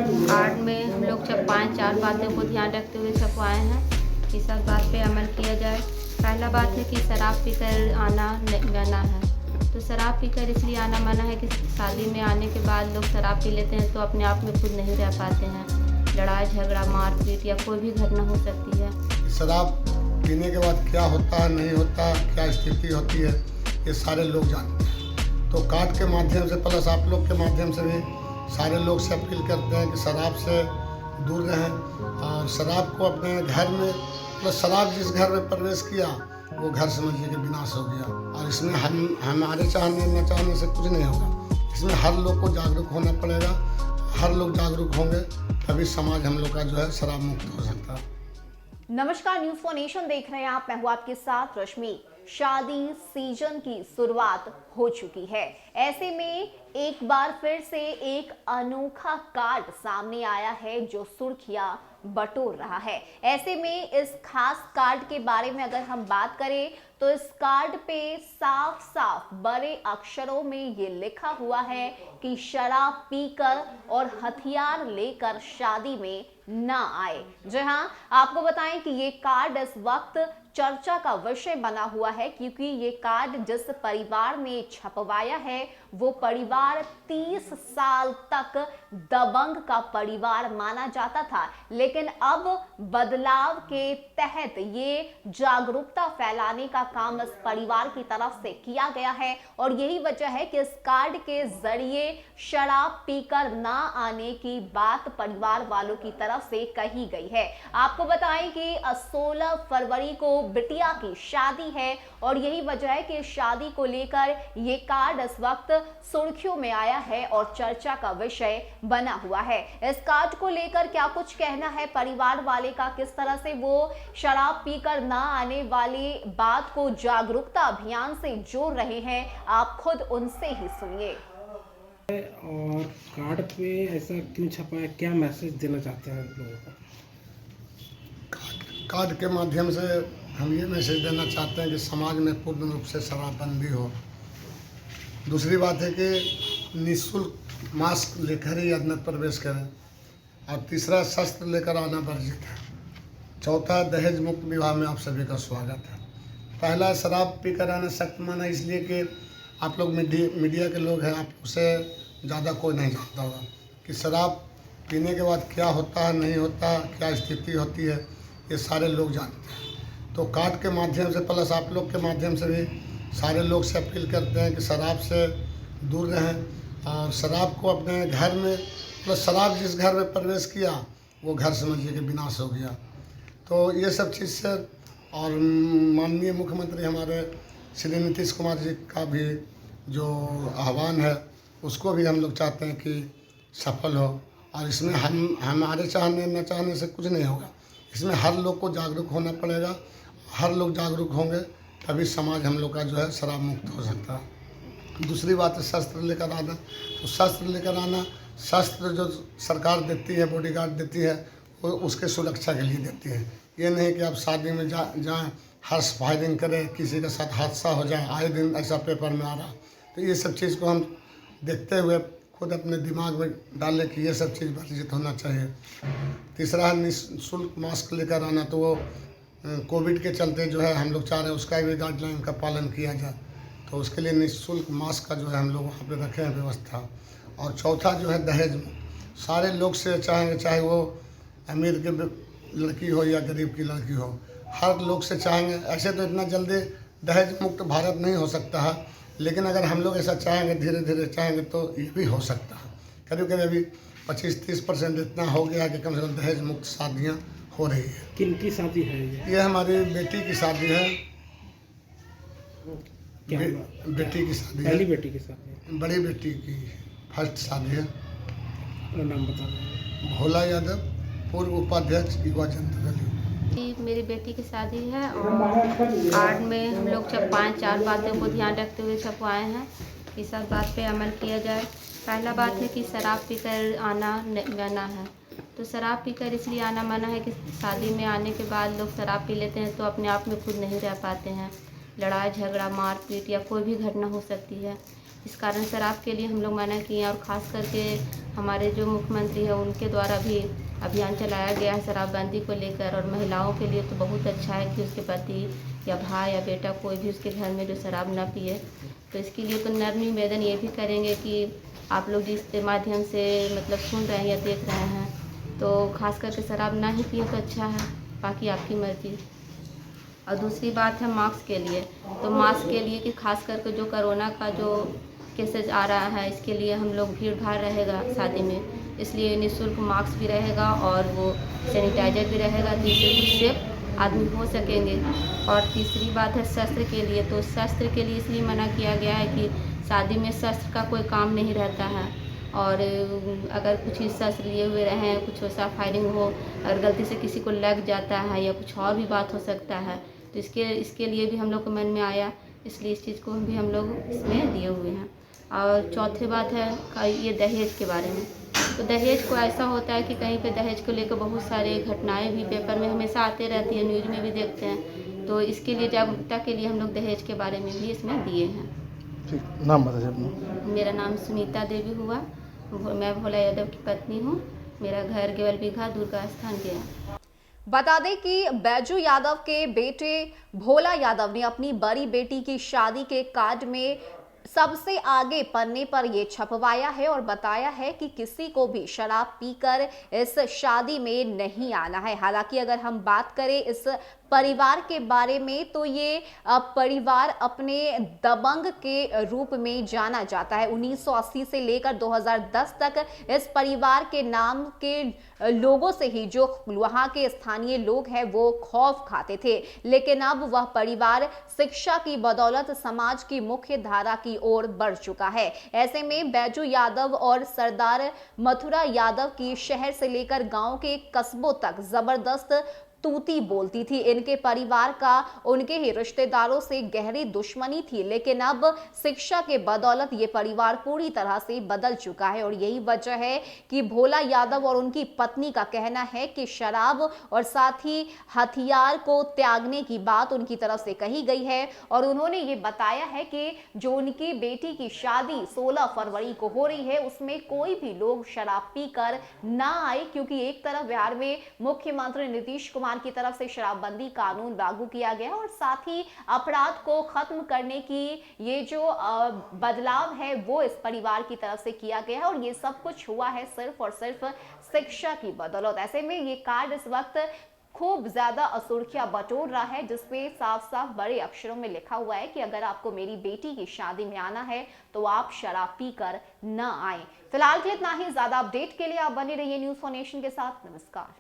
Card में हम लोग 5 बातों को ध्यान रखते हुए छपवाए हैं कि सब बात पे अमल किया जाए। पहला बात है कि शराब पीकर आना मना है। तो शराब पीकर इसलिए आना मना है कि शादी में आने के बाद लोग शराब पी लेते हैं तो अपने आप में खुद नहीं रह पाते हैं। लड़ाई झगड़ा मारपीट या कोई भी घटना हो सकती है। शराब पीने के बाद क्या होता है नहीं होता, क्या स्थिति होती है, ये सारे लोग जानते हैं। तो कार्ड के माध्यम से प्लस आप लोग के माध्यम से भी सारे लोग से अपील करते हैं कि शराब से दूर रहें और शराब को अपने घर में, प्लस शराब जिस घर में प्रवेश किया वो घर समझिए कि विनाश हो गया। और इसमें हमारे चाहने न चाहने से कुछ नहीं होगा। इसमें हर लोग को जागरूक होना पड़ेगा। हर लोग जागरूक होंगे तभी समाज हम लोग का जो है शराब मुक्त हो सकता है। नमस्कार, न्यूज़ फॉर नेशन देख रहे हैं आप। मैं हूं आपके साथ रश्मि। शादी सीजन की शुरुआत हो चुकी है। ऐसे में एक बार फिर से एक अनोखा कार्ड सामने आया है जो सुर्खियां बटोर रहा है। ऐसे में इस खास कार्ड के बारे में अगर हम बात करें तो इस कार्ड पे साफ साफ बड़े अक्षरों में ये लिखा हुआ है कि शराब पीकर और हथियार लेकर शादी में ना आए। जी हाँ, आपको बताएं कि ये कार्ड इस वक्त चर्चा का विषय बना हुआ है क्योंकि ये कार्ड जिस परिवार ने छपवाया है वो परिवार 30 साल तक दबंग का परिवार माना जाता था। लेकिन अब बदलाव के तहत ये जागरूकता फैलाने का काम इस परिवार की तरफ से किया गया है और यही वजह है कि इस कार्ड के जरिए शराब पीकर ना आने की बात परिवार वालों की तरफ से कही गई है। आपको बताएं कि 16 फरवरी को बिटिया की शादी है और यही वजह है कि शादी को लेकर ये कार्ड इस वक्त सुर्खियों में आया है और चर्चा का विषय बना हुआ है। इस कार्ड को लेकर क्या कुछ कहना है परिवार वाले का, किस तरह से वो शराब पीकर ना आने वाली बात को जागरूकता अभियान से जोड़ रहे हैं, आप खुद उनसे ही सुनिए। और कार्ड पे ऐसा क्यों छपा है, क्या मैसेज देना चाहते हैं लोगों को? कार्ड के माध्यम से हम ये मैसेज देना चाहते हैं कि समाज में पूर्ण रूप से शराबबंदी हो। दूसरी बात है कि निःशुल्क मास्क लेकर ही अंदर प्रवेश करें। और तीसरा, शस्त्र लेकर आना वर्जित है। चौथा, दहेज मुक्त विवाह में आप सभी का स्वागत है। पहला, शराब पीकर आना सख्त माना इसलिए कि आप लोग मीडिया के लोग हैं, आप उसे ज़्यादा कोई नहीं जानता होगा कि शराब पीने के बाद क्या होता है नहीं होता, क्या स्थिति होती है, ये सारे लोग जानते हैं। तो कार्ड के माध्यम से प्लस आप लोग के माध्यम से भी सारे लोग से अपील करते हैं कि शराब से दूर रहें और शराब को अपने घर में, प्लस शराब जिस घर में प्रवेश किया वो घर समझिए कि विनाश हो गया। तो ये सब चीज़ से और माननीय मुख्यमंत्री हमारे श्री नीतीश कुमार जी का भी जो आह्वान है उसको भी हम लोग चाहते हैं कि सफल हो। और इसमें हमारे चाहने न चाहने से कुछ नहीं होगा। इसमें हर लोग को जागरूक होना पड़ेगा। हर लोग जागरूक होंगे तभी समाज हम लोग का जो है शराब मुक्त हो सकता है। दूसरी बात है शस्त्र लेकर आना। तो शस्त्र लेकर आना, शस्त्र जो सरकार देती है, बॉडीगार्ड देती है, वो उसके सुरक्षा के लिए देती है। ये नहीं कि आप शादी में जाएँ हर्ष फायरिंग करें, किसी के साथ हादसा हो जाए। आए दिन ऐसा पेपर में आ रहा। तो ये सब चीज़ को हम देखते हुए खुद अपने दिमाग में डालें कि ये सब चीज़ वर्जित होना चाहिए। तीसरा है निःशुल्क मास्क लेकर आना। तो वो कोविड के चलते जो है हम लोग चाह रहे हैं उसका भी गाइडलाइन का पालन किया जाए। तो उसके लिए निःशुल्क मास्क का जो है हम लोग वहाँ पे रखे हैं व्यवस्था। और चौथा जो है दहेज मुक्त। सारे लोग से चाहेंगे, चाहे वो अमीर के लड़की हो या गरीब की लड़की हो, हर लोग से चाहेंगे। ऐसे तो इतना जल्दी दहेज मुक्त भारत नहीं हो सकता है, लेकिन अगर हम लोग ऐसा चाहेंगे, धीरे धीरे चाहेंगे तो ये भी हो सकता है। करीब करीब अभी 25-30% इतना हो गया कि कम से कम दहेज मुक्त शादियाँ हो रही है। किनकी शादी है ये हमारी बेटी की शादी है। क्या बेटी की शादी है, पहली बेटी की शादी, बड़ी बेटी की फर्स्ट शादी है। अपना नाम बता दें। भोला यादव, पूर्व उपाध्यक्ष युवा जनता दल। मेरी बेटी की शादी है और कार्ड में हम लोग 5 बातों को ध्यान रखते हुए छपवाए हैं कि सब बात पे अमल किया जाए। पहला बात है कि शराब पीकर आना मना है। तो शराब पीकर इसलिए आना मना है कि शादी में आने के बाद लोग शराब पी लेते हैं तो अपने आप में खुद नहीं रह पाते हैं। लड़ाई झगड़ा मारपीट या कोई भी घटना हो सकती है। इस कारण शराब के लिए हम लोग मना किए और ख़ास करके हमारे जो मुख्यमंत्री हैं उनके द्वारा भी अभियान चलाया गया है शराबबंदी को लेकर। और महिलाओं के लिए तो बहुत अच्छा है कि उसके पति या भाई या बेटा कोई भी उसके घर में जो शराब ना पिए। तो इसके लिए तो नम्र निवेदन ये भी करेंगे कि आप लोग जिस माध्यम से मतलब सुन रहे हैं या देख रहे हैं, तो खास करके शराब ना ही पिए तो अच्छा है, बाकी आपकी मर्जी। और दूसरी बात है मास्क के लिए, तो मास्क के लिए कि खास करके जो कोरोना का जो केसेज आ रहा है, इसके लिए हम लोग भीड़ भाड़ रहेगा शादी में, इसलिए निःशुल्क मास्क भी रहेगा और वो सैनिटाइजर भी रहेगा, जिससे कुछ सेफ आदमी हो सकेंगे। और तीसरी बात है शस्त्र के लिए, तो शस्त्र के लिए इसलिए मना किया गया है कि शादी में शस्त्र का कोई काम नहीं रहता है। और अगर कुछ ही शस्त्र लिए हुए रहें, कुछ वैसा फायरिंग हो, अगर गलती से किसी को लग जाता है या कुछ और भी बात हो सकता है, तो इसके लिए भी हम लोग के मन में आया, इसलिए इस चीज़ को भी हम लोग इसमें दिए हुए हैं। और चौथी बात है ये दहेज के बारे में, तो दहेज को ऐसा होता है कि कहीं पे दहेज को लेकर बहुत सारे घटनाएं भी पेपर में हमेशा आते रहती है, न्यूज़ में भी देखते हैं। तो इसके लिए जागरूकता के लिए हम लोग दहेज के बारे में भी इसमें दिए हैं। ठीक, नाम बताइए अपना। मेरा नाम सुनीता देवी हुआ, मैं भोला यादव की पत्नी हूँ। मेरा घर गेवल बीघा दुर्गा स्थान गया। बता दें कि बैजू यादव के बेटे भोला यादव ने अपनी बड़ी बेटी की शादी के कार्ड में सबसे आगे पन्ने पर ये छपवाया है और बताया है कि किसी को भी शराब पीकर इस शादी में नहीं आना है। हालांकि अगर हम बात करें इस परिवार के बारे में, तो ये परिवार अपने दबंग के रूप में जाना जाता है। 1980 से लेकर 2010 तक इस परिवार के नाम के लोगों से ही जो वहां के स्थानीय लोग हैं वो खौफ खाते थे, लेकिन अब वह परिवार शिक्षा की बदौलत समाज की मुख्य धारा की ओर बढ़ चुका है। ऐसे में बैजू यादव और सरदार मथुरा यादव की शहर से लेकर गांव के कस्बों तक जबरदस्त तूती बोलती थी। इनके परिवार का उनके ही रिश्तेदारों से गहरी दुश्मनी थी, लेकिन अब शिक्षा के बदौलत ये परिवार पूरी तरह से बदल चुका है। और यही वजह है कि भोला यादव और उनकी पत्नी का कहना है कि शराब और साथ ही हथियार को त्यागने की बात उनकी तरफ से कही गई है। और उन्होंने ये बताया है कि जो उनकी बेटी की शादी 16 फरवरी को हो रही है, उसमें कोई भी लोग शराब पीकर ना आए, क्योंकि एक तरफ बिहार में मुख्यमंत्री नीतीश कुमार की तरफ से शराबबंदी कानून लागू किया गया और साथ ही अपराध को खत्म करने की ये जो बदलाव है वो इस परिवार की तरफ से किया गया है। और ये सब कुछ हुआ है सिर्फ और सिर्फ शिक्षा की बदौलत। ऐसे में ये कार्ड इस वक्त खूब ज्यादा सुर्खियां बटोर रहा है, जिसपे साफ साफ बड़े अक्षरों में लिखा हुआ है कि अगर आपको मेरी बेटी की शादी में आना है तो आप शराब पीकर न आए। फिलहाल के लिए इतना ही। ज्यादा अपडेट के लिए आप बने रहिए न्यूज़4नेशन के साथ। नमस्कार।